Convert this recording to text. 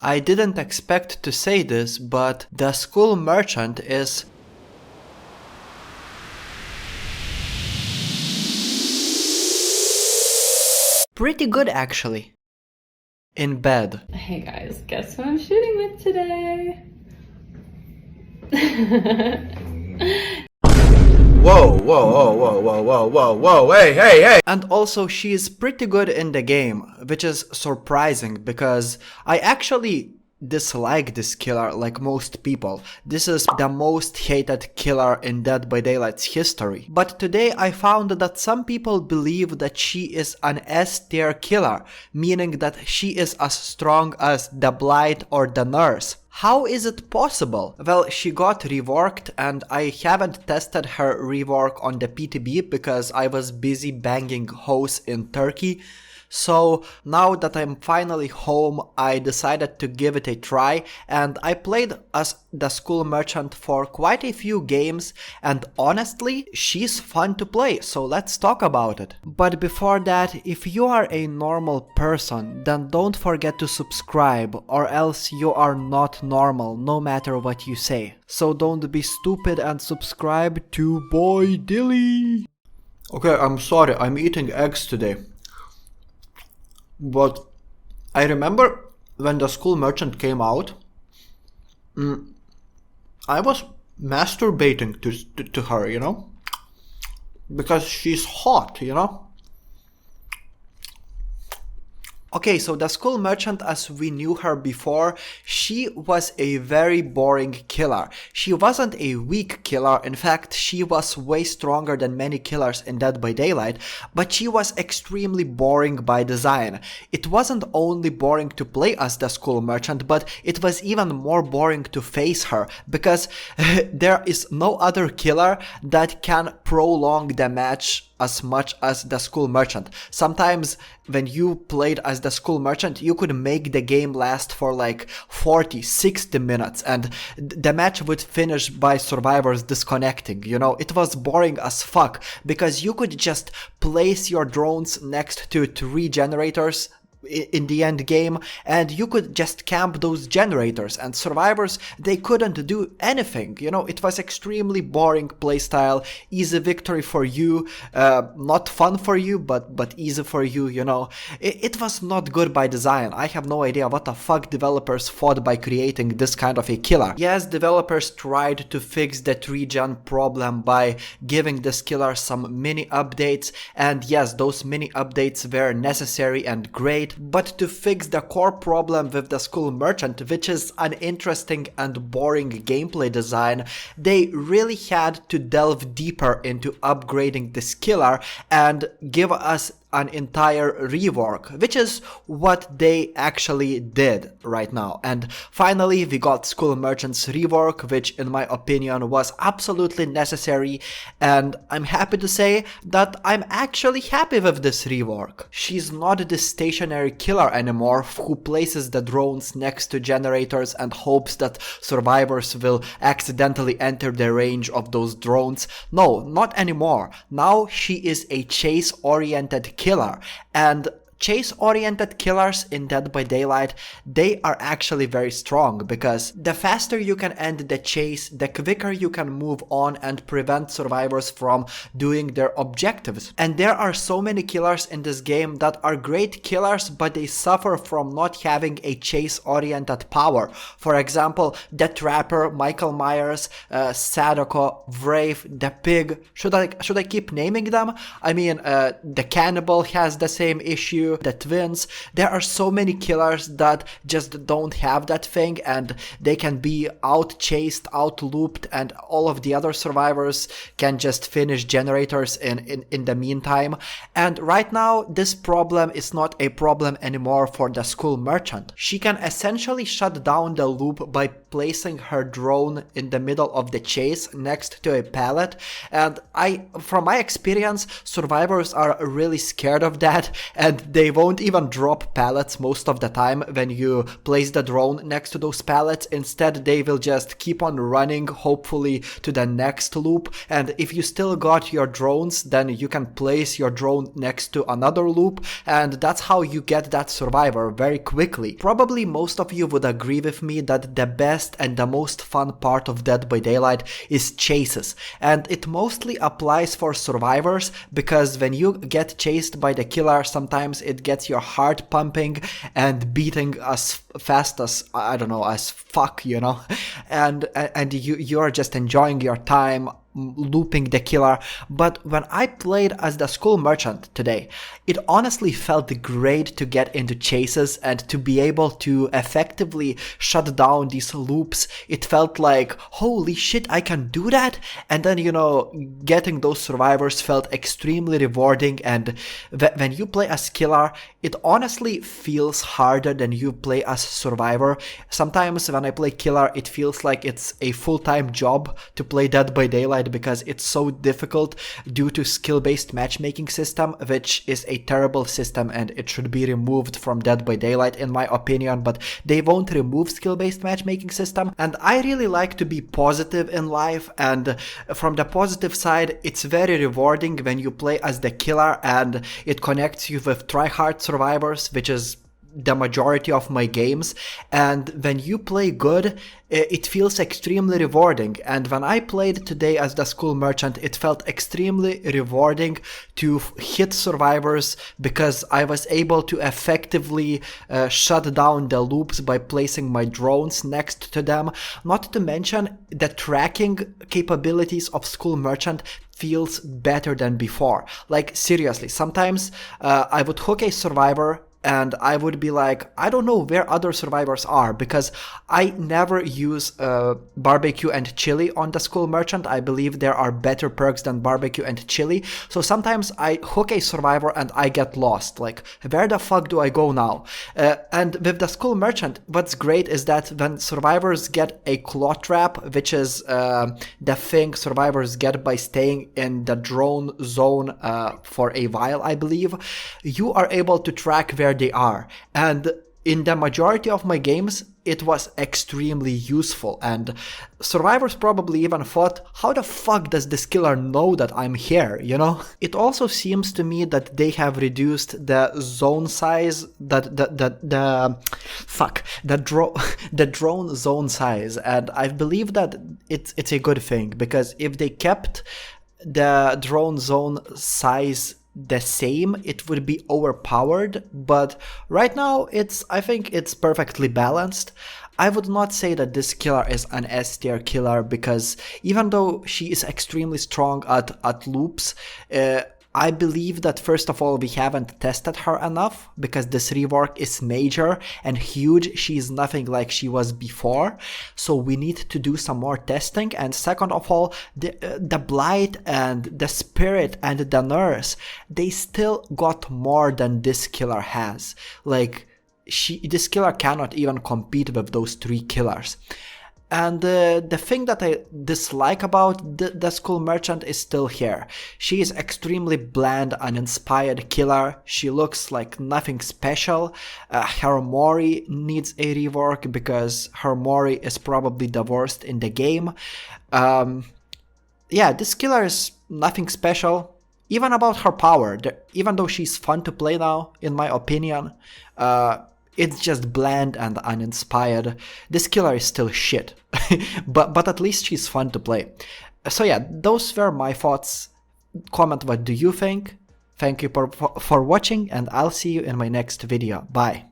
I didn't expect to say this, but the school merchant is pretty good actually. In bed. Hey guys, guess who I'm shooting with today? Whoa, hey! And also she is pretty good in the game, which is surprising because I actually dislike this killer like most people. This is the most hated killer in Dead by Daylight's history. But today I found that some people believe that she is an S-tier killer, meaning that she is as strong as the Blight or the Nurse. How is it possible? Well, she got reworked and I haven't tested her rework on the PTB because I was busy banging hoes in Turkey. So now that I'm finally home, I decided to give it a try, and I played as the school merchant for quite a few games, and honestly, she's fun to play, so let's talk about it. But before that, if you are a normal person, then don't forget to subscribe, or else you are not normal, no matter what you say. So don't be stupid and subscribe to Boy Dilly. Okay, I'm sorry, I'm eating eggs today. But I remember when the school merchant came out, I was masturbating to her, you know, because she's hot, you know. Okay, so the school merchant, as we knew her before, she was a very boring killer. She wasn't a weak killer, in fact, she was way stronger than many killers in Dead by Daylight, but she was extremely boring by design. It wasn't only boring to play as the school merchant, but it was even more boring to face her, because there is no other killer that can prolong the match as much as the school merchant. Sometimes when you played as the school merchant, you could make the game last for like 40-60 minutes and the match would finish by survivors disconnecting, you know. It was boring as fuck because you could just place your drones next to 3 generators in the end game and you could just camp those generators and survivors, they couldn't do anything, you know. It was extremely boring playstyle, easy victory for you, not fun for you but easy for you, you know. It was not good by design. I have no idea what the fuck developers thought by creating this kind of a killer. Yes, developers tried to fix the 3-gen problem by giving this killer some mini updates, and yes, those mini updates were necessary and great. But to fix the core problem with the school merchant, which is an interesting and boring gameplay design, they really had to delve deeper into upgrading this killer and give us an entire rework, which is what they actually did right now. And finally we got school merchant's rework, which in my opinion was absolutely necessary, and I'm happy to say that I'm actually happy with this rework. She's not the stationary killer anymore who places the drones next to generators and hopes that survivors will accidentally enter the range of those drones. No, not anymore. Now she is a chase-oriented killer, and chase-oriented killers in Dead by Daylight, they are actually very strong because the faster you can end the chase, the quicker you can move on and prevent survivors from doing their objectives. And there are so many killers in this game that are great killers, but they suffer from not having a chase-oriented power. For example, the Trapper, Michael Myers, Sadako, Wraith, the Pig. Should I keep naming them? I mean, the Cannibal has the same issue, the Twins. There are so many killers that just don't have that thing and they can be out-chased, out-looped, and all of the other survivors can just finish generators in the meantime. And right now, this problem is not a problem anymore for the school merchant. She can essentially shut down the loop by placing her drone in the middle of the chase next to a pallet, and from my experience, survivors are really scared of that, and they won't even drop pallets most of the time when you place the drone next to those pallets. Instead, they will just keep on running, hopefully to the next loop, and if you still got your drones, then you can place your drone next to another loop, and that's how you get that survivor very quickly. Probably most of you would agree with me that the best and the most fun part of Dead by Daylight is chases, and it mostly applies for survivors, because when you get chased by the killer, sometimes it gets your heart pumping and beating as fast as, I don't know, as fuck, you know, and you're just enjoying your time looping the killer. But when I played as the school merchant today, it honestly felt great to get into chases and to be able to effectively shut down these loops. It felt like, holy shit, I can do that. And then, you know, getting those survivors felt extremely rewarding. And when you play as killer, it honestly feels harder than you play as survivor. Sometimes when I play killer, it feels like it's a full-time job to play Dead by Daylight, because it's so difficult due to skill-based matchmaking system, which is a terrible system and it should be removed from Dead by Daylight in my opinion, but they won't remove skill-based matchmaking system. And I really like to be positive in life, and from the positive side, it's very rewarding when you play as the killer and it connects you with tryhard survivors, which is the majority of my games, and when you play good, it feels extremely rewarding. And when I played today as the school merchant, it felt extremely rewarding to hit survivors, because I was able to effectively shut down the loops by placing my drones next to them. Not to mention the tracking capabilities of school merchant feels better than before. Like seriously, sometimes I would hook a survivor and I would be like, I don't know where other survivors are, because I never use barbecue and chili on the school merchant. I believe there are better perks than barbecue and chili. So sometimes I hook a survivor and I get lost. Like, where the fuck do I go now? And with the school merchant, what's great is that when survivors get a claw trap, which is the thing survivors get by staying in the drone zone for a while, I believe, you are able to track where they are. And in the majority of my games, it was extremely useful, and survivors probably even thought, how the fuck does this killer know that I'm here, you know? It also seems to me that they have reduced the zone size, the drone zone size, and I believe that it's a good thing, because if they kept the drone zone size the same, it would be overpowered, but right now I think it's perfectly balanced. I would not say that this killer is an S tier killer, because even though she is extremely strong at loops, I believe that first of all we haven't tested her enough, because this rework is major and huge. She is nothing like she was before, so we need to do some more testing. And second of all, the blight and the spirit and the nurse, they still got more than this killer has. Like, this killer cannot even compete with those three killers. And the thing that I dislike about the school merchant is still here. She is extremely bland, uninspired killer. She looks like nothing special. Her Mori needs a rework, because her Mori is probably the worst in the game. Yeah, this killer is nothing special. Even about her power, even though she's fun to play now, in my opinion, it's just bland and uninspired. This killer is still shit, but at least she's fun to play. So yeah, those were my thoughts. Comment what do you think. Thank you for watching, and I'll see you in my next video. Bye.